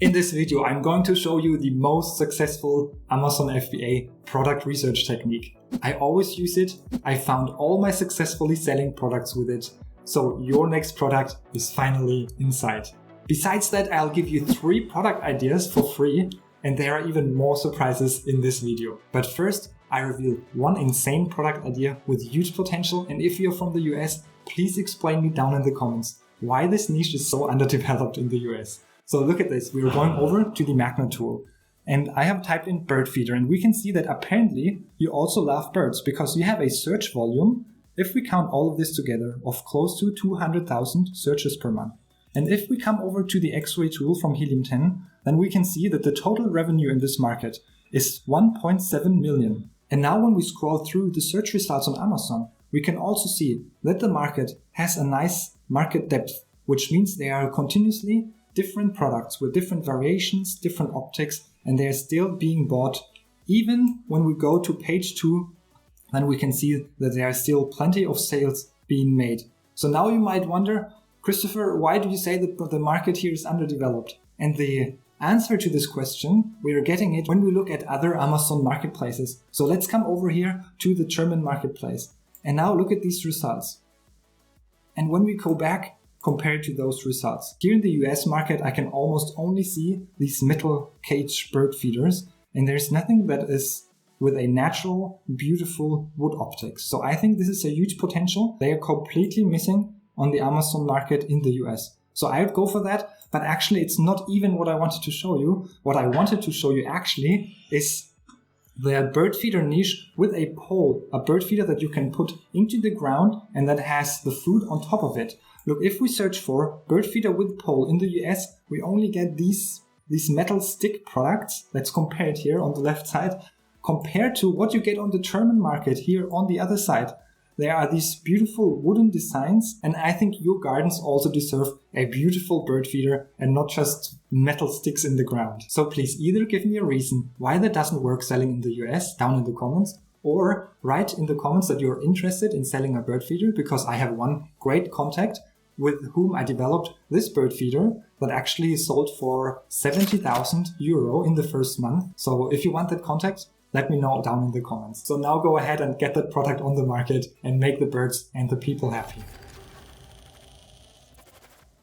In this video, I'm going to show you the most successful Amazon FBA product research technique. I always use it. I found all my successfully selling products with it. So your next product is finally in sight. Besides that, I'll give you 3 product ideas for free, and there are even more surprises in this video. But first, I reveal one insane product idea with huge potential, and if you're from the US, please explain me down in the comments why this niche is so underdeveloped in the US. So look at this, we're going over to the magnet tool, and I have typed in bird feeder, and we can see that apparently you also love birds because you have a search volume, if we count all of this together, of close to 200,000 searches per month. And if we come over to the X-ray tool from Helium 10, then we can see that the total revenue in this market is 1.7 million. And now when we scroll through the search results on Amazon, we can also see that the market has a nice market depth, which means there are continuously different products with different variations, different optics, and they're still being bought. Even when we go to page 2, then we can see that there are still plenty of sales being made. So now you might wonder, Christopher, why do you say that the market here is underdeveloped? And the answer to this question, we are getting it when we look at other Amazon marketplaces. So let's come over here to the German marketplace. And now look at these results. And when we go back, compared to those results. Here in the US market, I can almost only see these metal cage bird feeders, and there's nothing that is with a natural, beautiful wood optics. So I think this is a huge potential. They are completely missing on the Amazon market in the US. So I would go for that, but actually it's not even what I wanted to show you. What I wanted to show you actually is the bird feeder niche with a pole, a bird feeder that you can put into the ground and that has the food on top of it. Look, if we search for bird feeder with pole in the US, we only get these metal stick products. Let's compare it here on the left side, compared to what you get on the German market here on the other side. There are these beautiful wooden designs, and I think your gardens also deserve a beautiful bird feeder and not just metal sticks in the ground. So please either give me a reason why that doesn't work selling in the US down in the comments, or write in the comments that you're interested in selling a bird feeder, because I have one great contact with whom I developed this bird feeder that actually sold for 70,000 euro in the first month. So if you want that contact, let me know down in the comments. So now go ahead and get that product on the market and make the birds and the people happy.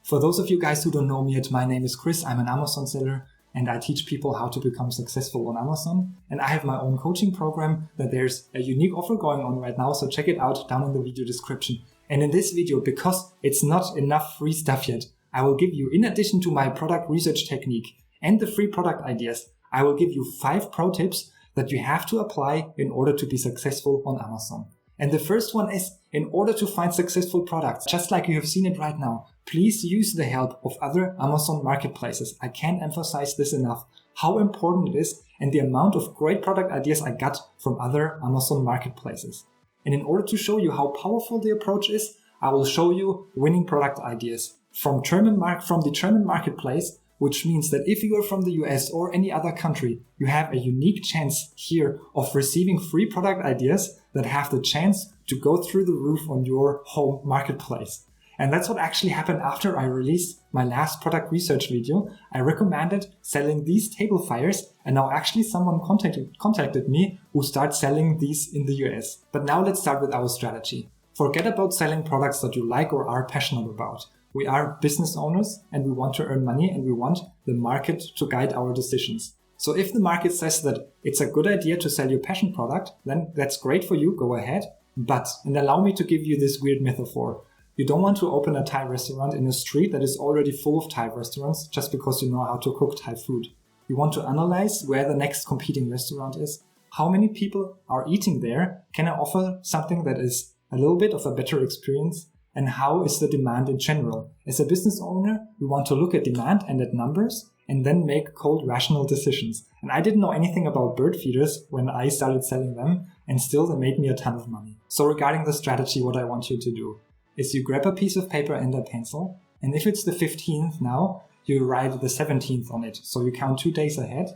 For those of you guys who don't know me yet, my name is Chris. I'm an Amazon seller and I teach people how to become successful on Amazon. And I have my own coaching program that there's a unique offer going on right now. So check it out down in the video description. And in this video, because it's not enough free stuff yet, I will give you, in addition to my product research technique and the free product ideas, I will give you 5 pro tips that you have to apply in order to be successful on Amazon. And the first one is, in order to find successful products, just like you have seen it right now, please use the help of other Amazon marketplaces. I can't emphasize this enough, how important it is and the amount of great product ideas I got from other Amazon marketplaces. And in order to show you how powerful the approach is, I will show you winning product ideas from the German marketplace, which means that if you are from the US or any other country, you have a unique chance here of receiving free product ideas that have the chance to go through the roof on your home marketplace. And that's what actually happened after I released my last product research video. I recommended selling these table fires, and now actually someone contacted me who starts selling these in the US. But now let's start with our strategy. Forget about selling products that you like or are passionate about. We are business owners and we want to earn money and we want the market to guide our decisions. So if the market says that it's a good idea to sell your passion product, then that's great for you, go ahead. But, and allow me to give you this weird metaphor, you don't want to open a Thai restaurant in a street that is already full of Thai restaurants just because you know how to cook Thai food. You want to analyze where the next competing restaurant is, how many people are eating there, can I offer something that is a little bit of a better experience, and how is the demand in general. As a business owner, we want to look at demand and at numbers and then make cold, rational decisions. And I didn't know anything about bird feeders when I started selling them, and still they made me a ton of money. So regarding the strategy, what I want you to do is you grab a piece of paper and a pencil, and if it's the 15th now, you write the 17th on it. So you count 2 days ahead.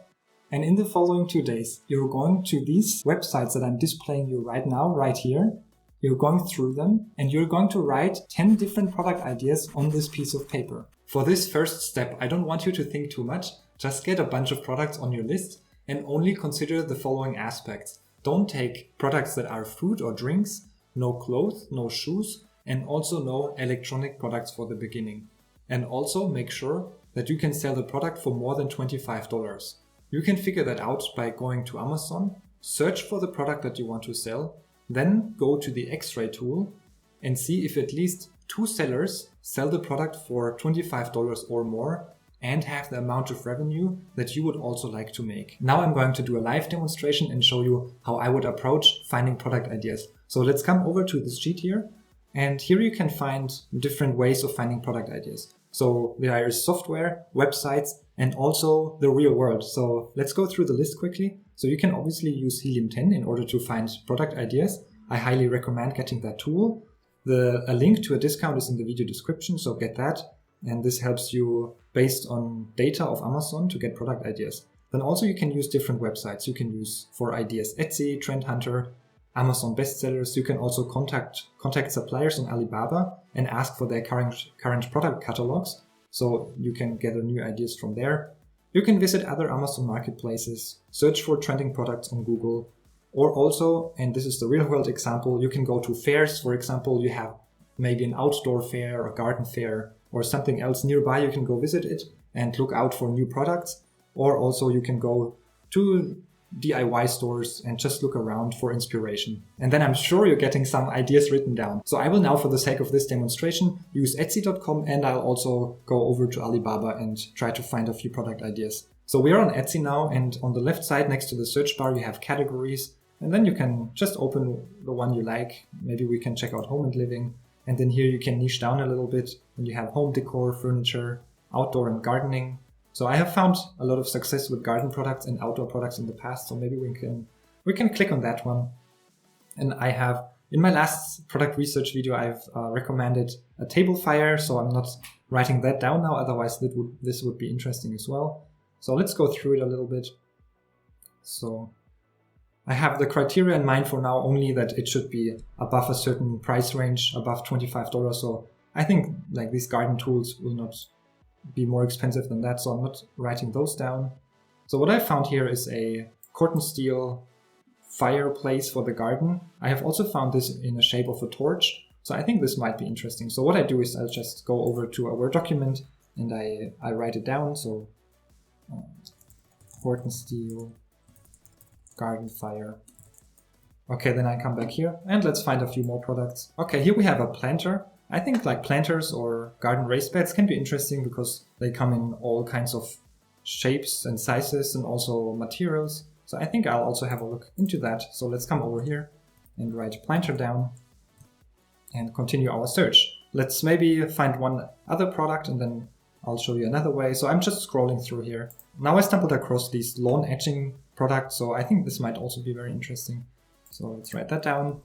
And in the following 2 days, you're going to these websites that I'm displaying you right now, right here. You're going through them and you're going to write 10 different product ideas on this piece of paper. For this first step, I don't want you to think too much. Just get a bunch of products on your list and only consider the following aspects. Don't take products that are food or drinks, no clothes, no shoes, and also no electronic products for the beginning. And also make sure that you can sell the product for more than $25. You can figure that out by going to Amazon, search for the product that you want to sell, then go to the X-ray tool and see if at least 2 sellers sell the product for $25 or more and have the amount of revenue that you would also like to make. Now I'm going to do a live demonstration and show you how I would approach finding product ideas. So let's come over to this sheet here, and here you can find different ways of finding product ideas. So there is software, websites, and also the real world. So let's go through the list quickly. So you can obviously use Helium 10 in order to find product ideas. I highly recommend getting that tool. A link to a discount is in the video description, so get that. And this helps you based on data of Amazon to get product ideas. Then also you can use different websites. You can use for ideas Etsy, Trend Hunter, Amazon bestsellers. You can also contact suppliers on Alibaba and ask for their current product catalogs. So you can gather new ideas from there. You can visit other Amazon marketplaces, search for trending products on Google, or also, and this is the real world example, you can go to fairs. For example, you have maybe an outdoor fair or garden fair or something else nearby. You can go visit it and look out for new products. Or also you can go to DIY stores and just look around for inspiration. And then I'm sure you're getting some ideas written down. So I will now, for the sake of this demonstration, use Etsy.com, and I'll also go over to Alibaba and try to find a few product ideas. So we are on Etsy now, and on the left side next to the search bar you have categories, and then you can just open the one you like. Maybe we can check out home and living, and then here you can niche down a little bit and you have home decor, furniture, outdoor and gardening. So I have found a lot of success with garden products and outdoor products in the past, so maybe we can click on that one. And I have, in my last product research video, I've recommended a table fire, so I'm not writing that down now, otherwise this would be interesting as well. So let's go through it a little bit. So I have the criteria in mind for now only that it should be above a certain price range, above $25. So I think like these garden tools will not be more expensive than that, so I'm not writing those down. So what I found here is a corten steel fireplace for the garden. I have also found this in the shape of a torch, so I think this might be interesting. So what I do is I'll just go over to a Word document and I write it down. So corten steel garden fire. Okay, then I come back here and let's find a few more products. Okay, here we have a planter. I think like planters or garden raised beds can be interesting because they come in all kinds of shapes and sizes and also materials. So I think I'll also have a look into that. So let's come over here and write planter down and continue our search. Let's maybe find one other product and then I'll show you another way. So I'm just scrolling through here. Now I stumbled across these lawn edging products. So I think this might also be very interesting. So let's write that down.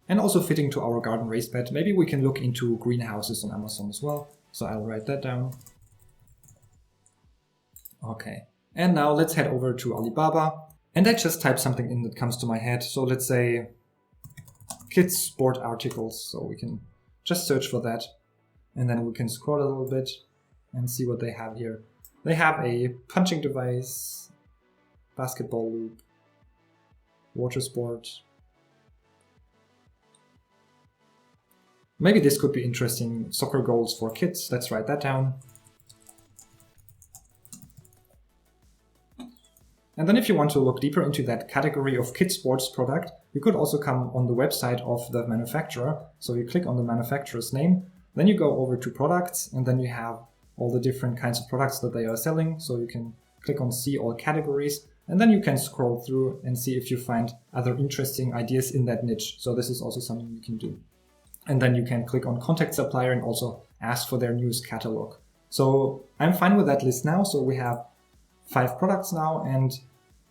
And also fitting to our garden raised bed. Maybe we can look into greenhouses on Amazon as well. So I'll write that down. Okay. And now let's head over to Alibaba. And I just type something in that comes to my head. So let's say kids sport articles. So we can just search for that. And then we can scroll a little bit and see what they have here. They have a punching device, basketball loop, water sport. Maybe this could be interesting. Soccer goals for kids. Let's write that down. And then if you want to look deeper into that category of kids sports product, you could also come on the website of the manufacturer. So you click on the manufacturer's name, then you go over to products, and then you have all the different kinds of products that they are selling. So you can click on see all categories, and then you can scroll through and see if you find other interesting ideas in that niche. So this is also something you can do. And then you can click on contact supplier and also ask for their newest catalog. So I'm fine with that list now. So we have 5 products now, and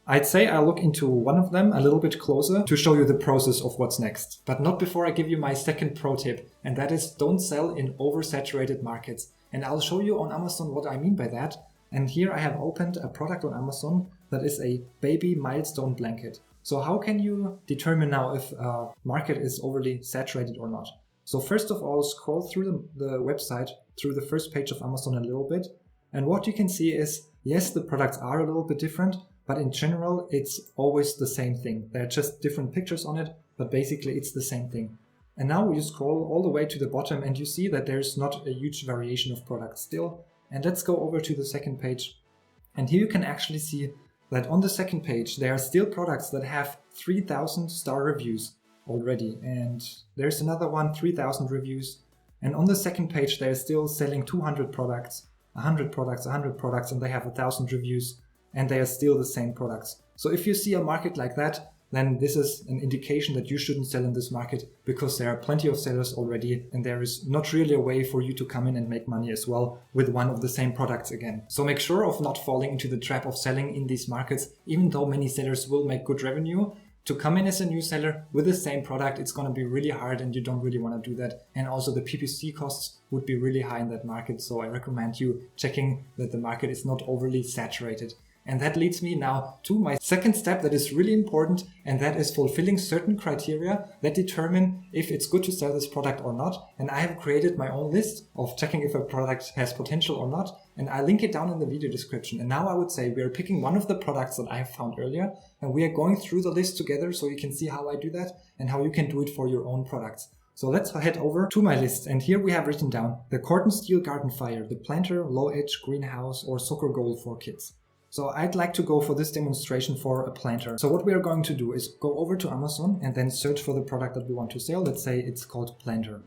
I'd say I'll look into one of them a little bit closer to show you the process of what's next. But not before I give you my second pro tip, and that is don't sell in oversaturated markets. And I'll show you on Amazon what I mean by that. And here I have opened a product on Amazon that is a baby milestone blanket. So how can you determine now if a market is overly saturated or not? So first of all, scroll through the website, through the first page of Amazon a little bit, And what you can see is, yes, the products are a little bit different, but in general, it's always the same thing. There are just different pictures on it, but basically it's the same thing. And now you scroll all the way to the bottom and you see that there's not a huge variation of products still. And let's go over to the second page. And here you can actually see that on the second page, there are still products that have 3,000 star reviews already. And there's another one, 3,000 reviews. And on the second page, they're still selling 200 products, 100 products, 100 products, and they have 1,000 reviews, and they are still the same products. So if you see a market like that, then this is an indication that you shouldn't sell in this market, because there are plenty of sellers already, and there is not really a way for you to come in and make money as well with one of the same products again. So make sure of not falling into the trap of selling in these markets, even though many sellers will make good revenue. To come in as a new seller with the same product, it's going to be really hard, and you don't really want to do that. And also the PPC costs would be really high in that market. So I recommend you checking that the market is not overly saturated. And that leads me now to my second step that is really important, and that is fulfilling certain criteria that determine if it's good to sell this product or not. And I have created my own list of checking if a product has potential or not, and I link it down in the video description. And now I would say we are picking one of the products that I have found earlier, and we are going through the list together so you can see how I do that and how you can do it for your own products. So let's head over to my list, and here we have written down the Corten Steel Garden Fire, the Planter, Low Edge Greenhouse, or Soccer Goal for Kids. So I'd like to go for this demonstration for a planter. So what we are going to do is go over to Amazon and then search for the product that we want to sell. Let's say it's called planter.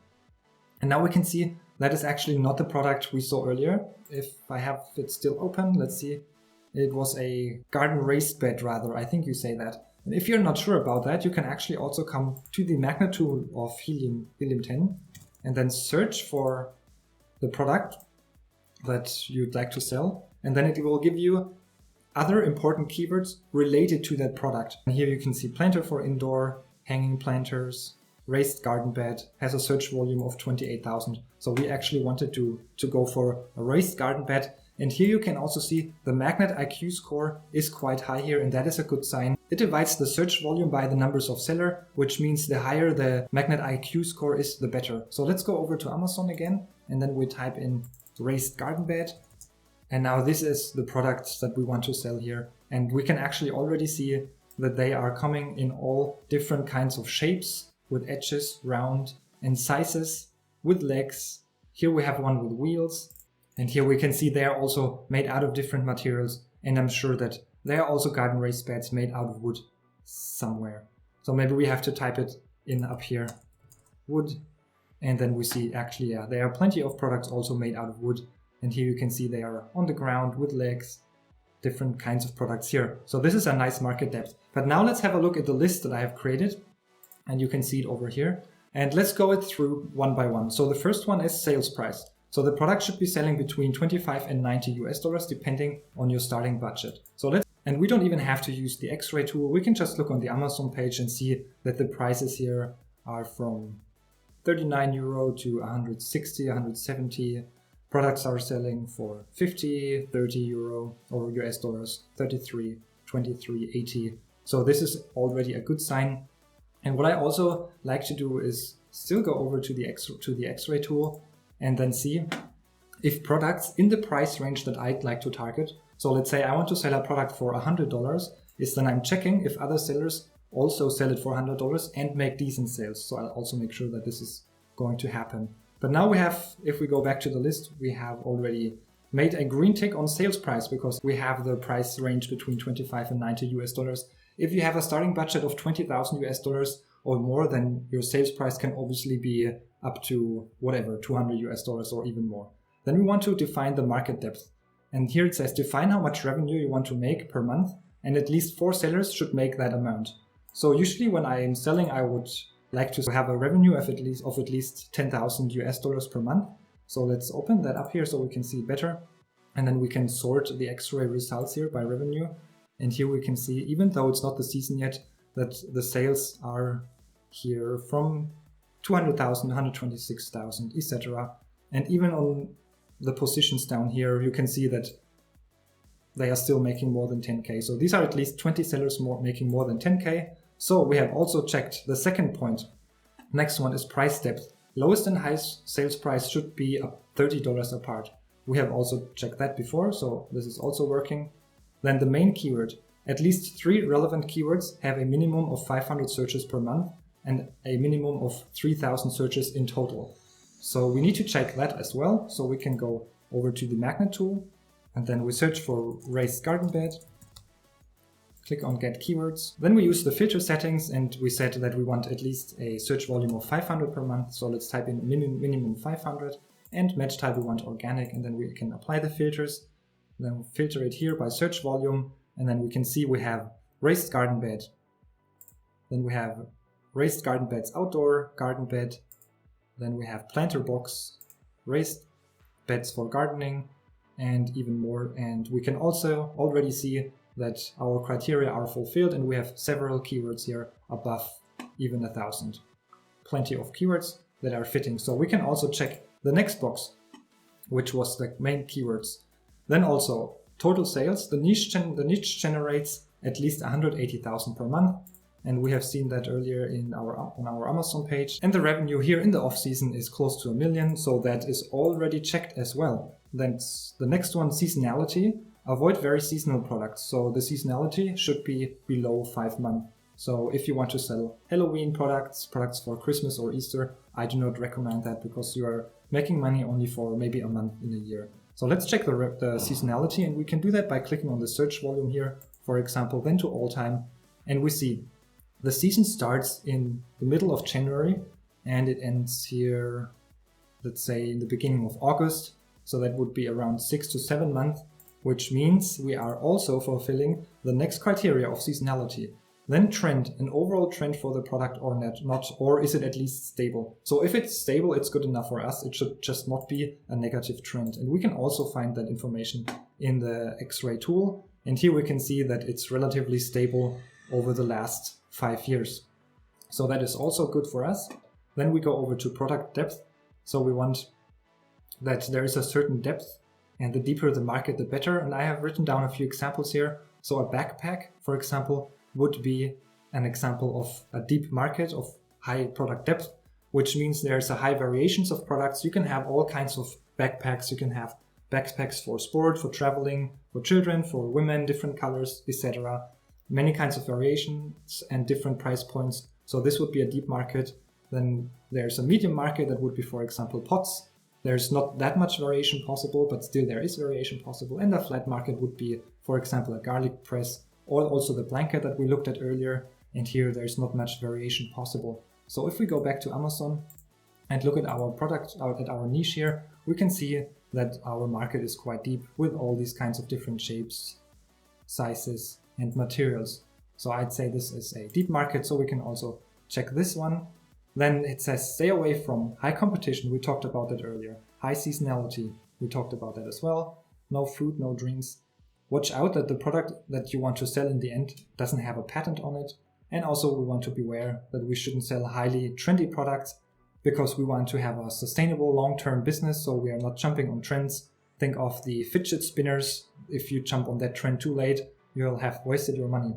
And now we can see that is actually not the product we saw earlier. If I have it still open, let's see. It was a garden raised bed rather, I think you say that. And if you're not sure about that, you can actually also come to the magnet tool of Helium 10 and then search for the product that you'd like to sell. And then it will give you other important keywords related to that product. And here you can see planter for indoor, hanging planters, raised garden bed, has a search volume of 28,000. So we actually wanted to go for a raised garden bed. And here you can also see the Magnet IQ score is quite high here, and that is a good sign. It divides the search volume by the numbers of seller, which means the higher the Magnet IQ score is, the better. So let's go over to Amazon again, and then we type in raised garden bed. And now this is the products that we want to sell here. And we can actually already see that they are coming in all different kinds of shapes, with edges, round, and sizes, with legs. Here we have one with wheels. And here we can see they are also made out of different materials. And I'm sure that they are also garden raised beds made out of wood somewhere. So maybe we have to type it in up here, wood. And then we see actually, yeah, there are plenty of products also made out of wood. And here you can see they are on the ground with legs, different kinds of products here. So this is a nice market depth. But now let's have a look at the list that I have created. And you can see it over here. And let's go it through one by one. So the first one is sales price. So the product should be selling between 25 and 90 US dollars, depending on your starting budget. And we don't even have to use the X-ray tool. We can just look on the Amazon page and see that the prices here are from 39 euro to 160, 170. Products are selling for 50, 30 euro or US dollars, 33, 23, 80. So this is already a good sign. And what I also like to do is still go over to the X-ray tool and then see if products in the price range that I'd like to target. So let's say I want to sell a product for $100, is then I'm checking if other sellers also sell it for $100 and make decent sales. So I'll also make sure that this is going to happen. But now we have, if we go back to the list, we have already made a green tick on sales price because we have the price range between 25 and 90 US dollars. If you have a starting budget of 20,000 US dollars or more, then your sales price can obviously be up to whatever, 200 US dollars or even more. Then we want to define the market depth. And here it says define how much revenue you want to make per month, and at least 4 sellers should make that amount. So usually when I am selling, I would like to have a revenue of at least 10,000 US dollars per month. So let's open that up here so we can see it better. And then we can sort the X-ray results here by revenue. And here we can see, even though it's not the season yet, that the sales are here from 200,000, 126,000, etc. And even on the positions down here, you can see that they are still making more than 10K. So these are at least 20 sellers making more than 10K. So we have also checked the second point. Next one is price depth. Lowest and highest sales price should be $30 apart. We have also checked that before, so this is also working. Then the main keyword. At least 3 relevant keywords have a minimum of 500 searches per month and a minimum of 3,000 searches in total. So we need to check that as well. So we can go over to the magnet tool and then we search for raised garden bed. Click on get keywords. Then we use the filter settings and we said that we want at least a search volume of 500 per month. So let's type in minimum 500 and match type we want organic, and then we can apply the filters. Then we'll filter it here by search volume, and then we can see we have raised garden bed. Then we have raised garden beds outdoor garden bed. Then we have planter box, raised beds for gardening, and even more. And we can also already see that our criteria are fulfilled, and we have several keywords here above even 1,000. Plenty of keywords that are fitting. So we can also check the next box, which was the main keywords. Then also total sales. The niche generates at least 180,000 per month, and we have seen that earlier on our Amazon page. And the revenue here in the off season is close to 1 million, so that is already checked as well. Then the next one, seasonality. Avoid very seasonal products. So the seasonality should be below 5 months. So if you want to sell Halloween products for Christmas or Easter, I do not recommend that because you are making money only for maybe a month in a year. So let's check the seasonality, and we can do that by clicking on the search volume here, for example, then to all time. And we see the season starts in the middle of January and it ends here, let's say in the beginning of August. So that would be around 6 to 7 months, which means we are also fulfilling the next criteria of seasonality. Then trend, an overall trend for the product or not, or is it at least stable? So if it's stable, it's good enough for us. It should just not be a negative trend. And we can also find that information in the X-ray tool. And here we can see that it's relatively stable over the last 5 years. So that is also good for us. Then we go over to product depth. So we want that there is a certain depth, and the deeper the market, the better. And I have written down a few examples here. So a backpack, for example, would be an example of a deep market of high product depth, which means there's a high variations of products. You can have all kinds of backpacks. You can have backpacks for sport, for traveling, for children, for women, different colors, etc. Many kinds of variations and different price points. So this would be a deep market. Then there's a medium market that would be, for example, pots. There's not that much variation possible, but still there is variation possible. And a flat market would be, for example, a garlic press, or also the blanket that we looked at earlier. And here there's not much variation possible. So if we go back to Amazon and look at our product, at our niche here, we can see that our market is quite deep with all these kinds of different shapes, sizes, and materials. So I'd say this is a deep market, so we can also check this one. Then it says stay away from high competition. We talked about that earlier. High seasonality. We talked about that as well. No food, no drinks. Watch out that the product that you want to sell in the end doesn't have a patent on it. And also we want to beware that we shouldn't sell highly trendy products because we want to have a sustainable long-term business. So we are not jumping on trends. Think of the fidget spinners. If you jump on that trend too late, you'll have wasted your money.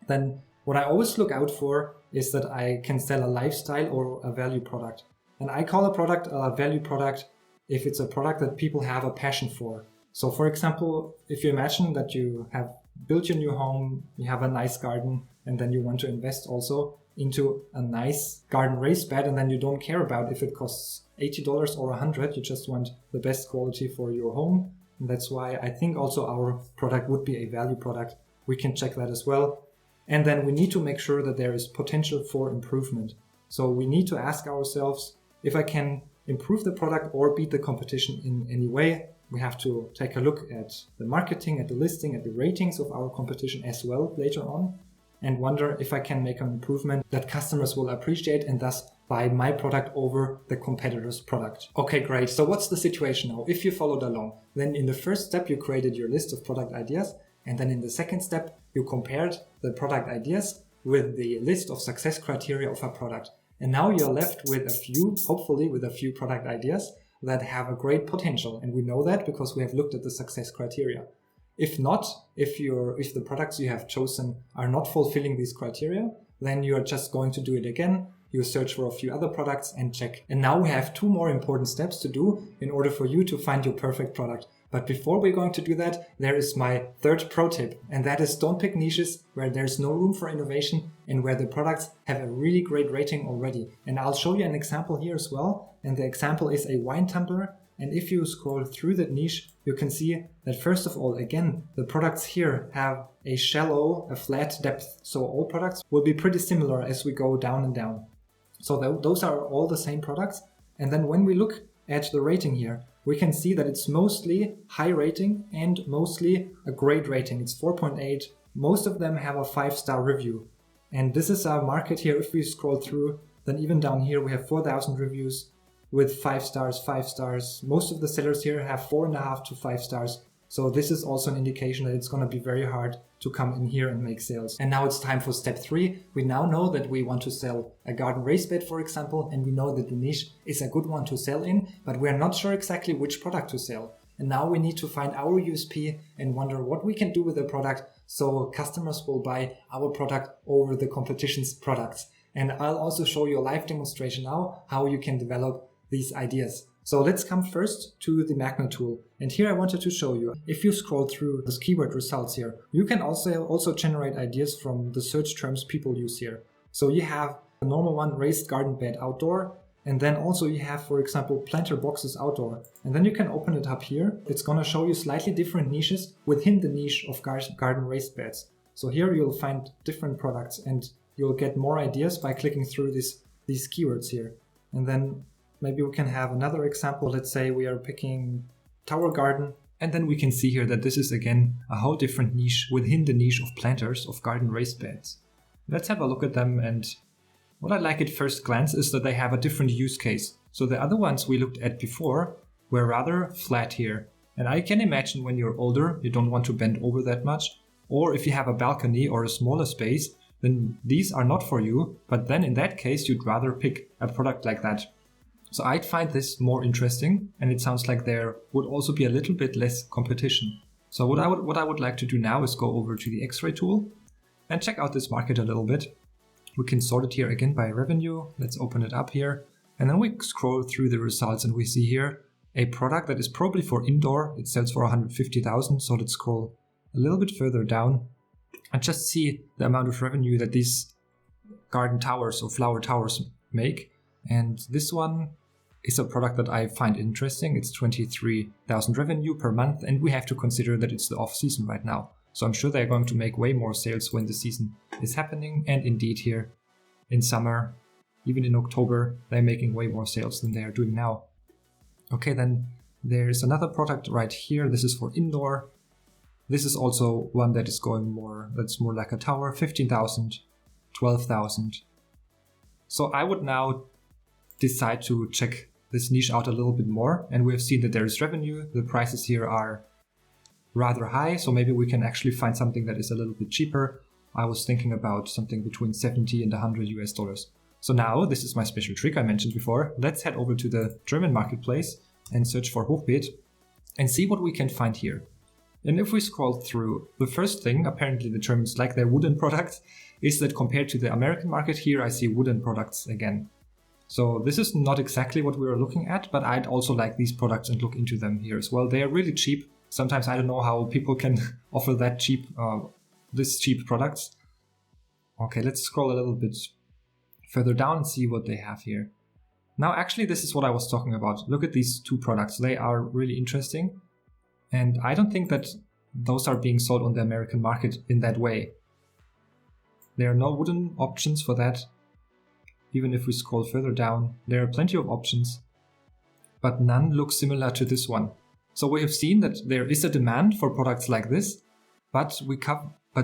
Then what I always look out for is that I can sell a lifestyle or a value product. And I call a product a value product if it's a product that people have a passion for. So for example, if you imagine that you have built your new home, you have a nice garden, and then you want to invest also into a nice garden raised bed, and then you don't care about if it costs $80 or $100, you just want the best quality for your home. And that's why I think also our product would be a value product. We can check that as well. And then we need to make sure that there is potential for improvement. So we need to ask ourselves if I can improve the product or beat the competition in any way. We have to take a look at the marketing, at the listing, at the ratings of our competition as well later on, and wonder if I can make an improvement that customers will appreciate and thus buy my product over the competitor's product. Okay, great. So what's the situation now? If you followed along, then in the first step, you created your list of product ideas. And then in the second step, you compared the product ideas with the list of success criteria of a product. And now you're left with hopefully with a few product ideas that have a great potential. And we know that because we have looked at the success criteria. If not, if the products you have chosen are not fulfilling these criteria, then you're just going to do it again. you search for a few other products and check. And now we have 2 more important steps to do in order for you to find your perfect product. But before we're going to do that, there is my 3rd pro tip, and that is don't pick niches where there's no room for innovation and where the products have a really great rating already. And I'll show you an example here as well. And the example is a wine tumbler. And if you scroll through that niche, you can see that first of all, again, the products here have a flat depth. So all products will be pretty similar as we go down and down. So those are all the same products. And then when we look at the rating here, we can see that it's mostly high rating and mostly a great rating. It's 4.8. Most of them have a 5-star review. And this is our market here. If we scroll through, then even down here, we have 4,000 reviews with 5 stars, 5 stars. Most of the sellers here have 4.5 to 5 stars. So this is also an indication that it's going to be very hard to come in here and make sales. And now it's time for step 3. We now know that we want to sell a garden raised bed, for example, and we know that the niche is a good one to sell in, but we're not sure exactly which product to sell. And now we need to find our USP and wonder what we can do with the product so customers will buy our product over the competition's products. And I'll also show you a live demonstration now how you can develop these ideas. So let's come first to the magnet tool. And here I wanted to show you, if you scroll through this keyword results here, you can also generate ideas from the search terms people use here. So you have the normal one, raised garden bed outdoor. And then also you have, for example, planter boxes outdoor. And then you can open it up here. It's going to show you slightly different niches within the niche of garden raised beds. So here you'll find different products and you'll get more ideas by clicking through these keywords here. And then maybe we can have another example. Let's say we are picking tower garden. And then we can see here that this is again a whole different niche within the niche of planters of garden raised beds. Let's have a look at them. And what I like at first glance is that they have a different use case. So the other ones we looked at before were rather flat here. And I can imagine when you're older, you don't want to bend over that much. Or if you have a balcony or a smaller space, then these are not for you. But then in that case, you'd rather pick a product like that. So I'd find this more interesting, and it sounds like there would also be a little bit less competition. So what I would like to do now is go over to the X-ray tool and check out this market a little bit. We can sort it here again by revenue. Let's open it up here. And then we scroll through the results and we see here a product that is probably for indoor. It sells for 150,000. So let's scroll a little bit further down and just see the amount of revenue that these garden towers or flower towers make. And this one is a product that I find interesting. It's 23,000 revenue per month, and we have to consider that it's the off season right now. So I'm sure they're going to make way more sales when the season is happening. And indeed here in summer, even in October, they're making way more sales than they are doing now. Okay, then there's another product right here. This is for indoor. This is also one that is that's more like a tower, 15,000, 12,000. So I would now decide to check this niche out a little bit more, and we've seen that there is revenue. The prices here are rather high, so maybe we can actually find something that is a little bit cheaper. I was thinking about something between 70 and 100 US dollars. So now this is my special trick I mentioned before. Let's head over to the German marketplace and search for Hochbeet and see what we can find here. And if we scroll through, the first thing, apparently the Germans like their wooden products, is that compared to the American market here, I see wooden products again. So this is not exactly what we were looking at, but I'd also like these products and look into them here as well. They are really cheap. Sometimes I don't know how people can offer that cheap, this cheap products. Okay, let's scroll a little bit further down and see what they have here. Now, actually, this is what I was talking about. Look at these 2 products. They are really interesting. And I don't think that those are being sold on the American market in that way. There are no wooden options for that. Even if we scroll further down, there are plenty of options, but none look similar to this one. So we have seen that there is a demand for products like this, but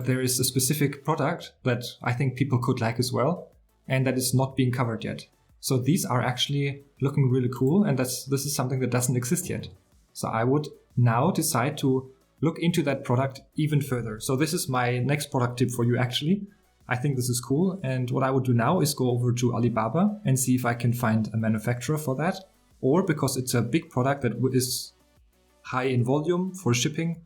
there is a specific product that I think people could like as well, and that is not being covered yet. So these are actually looking really cool, and this is something that doesn't exist yet. So I would now decide to look into that product even further. So this is my next product tip for you actually. I think this is cool, and what I would do now is go over to Alibaba and see if I can find a manufacturer for that, or because it's a big product that is high in volume for shipping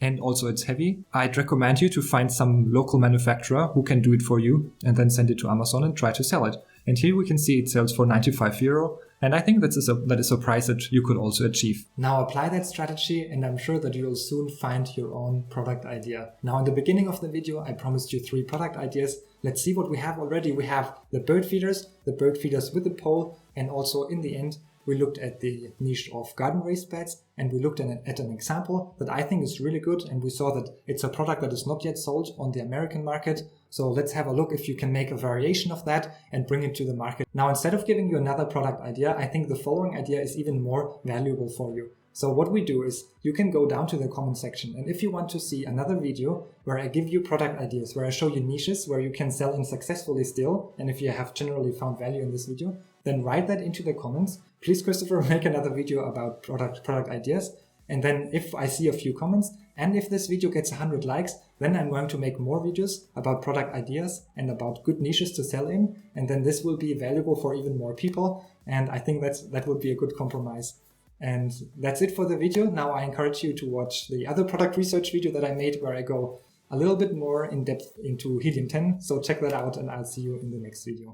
and also it's heavy, I'd recommend you to find some local manufacturer who can do it for you and then send it to Amazon and try to sell it. And here we can see it sells for 95 euro. And I think that is a price that you could also achieve. Now apply that strategy, and I'm sure that you will soon find your own product idea. Now in the beginning of the video, I promised you 3 product ideas. Let's see what we have already. We have the bird feeders with the pole, and also in the end, we looked at the niche of garden raised beds, and we looked at an example that I think is really good, and we saw that it's a product that is not yet sold on the American market. So let's have a look if you can make a variation of that and bring it to the market. Now, instead of giving you another product idea, I think the following idea is even more valuable for you. So what we do is you can go down to the comment section, and if you want to see another video where I give you product ideas, where I show you niches where you can sell in successfully still, and if you have generally found value in this video, then write that into the comments. Please, Christopher, make another video about product ideas. And then if I see a few comments, and if this video gets 100 likes, then I'm going to make more videos about product ideas and about good niches to sell in. And then this will be valuable for even more people. And I think that would be a good compromise. And that's it for the video. Now I encourage you to watch the other product research video that I made, where I go a little bit more in depth into helium-10. So check that out, and I'll see you in the next video.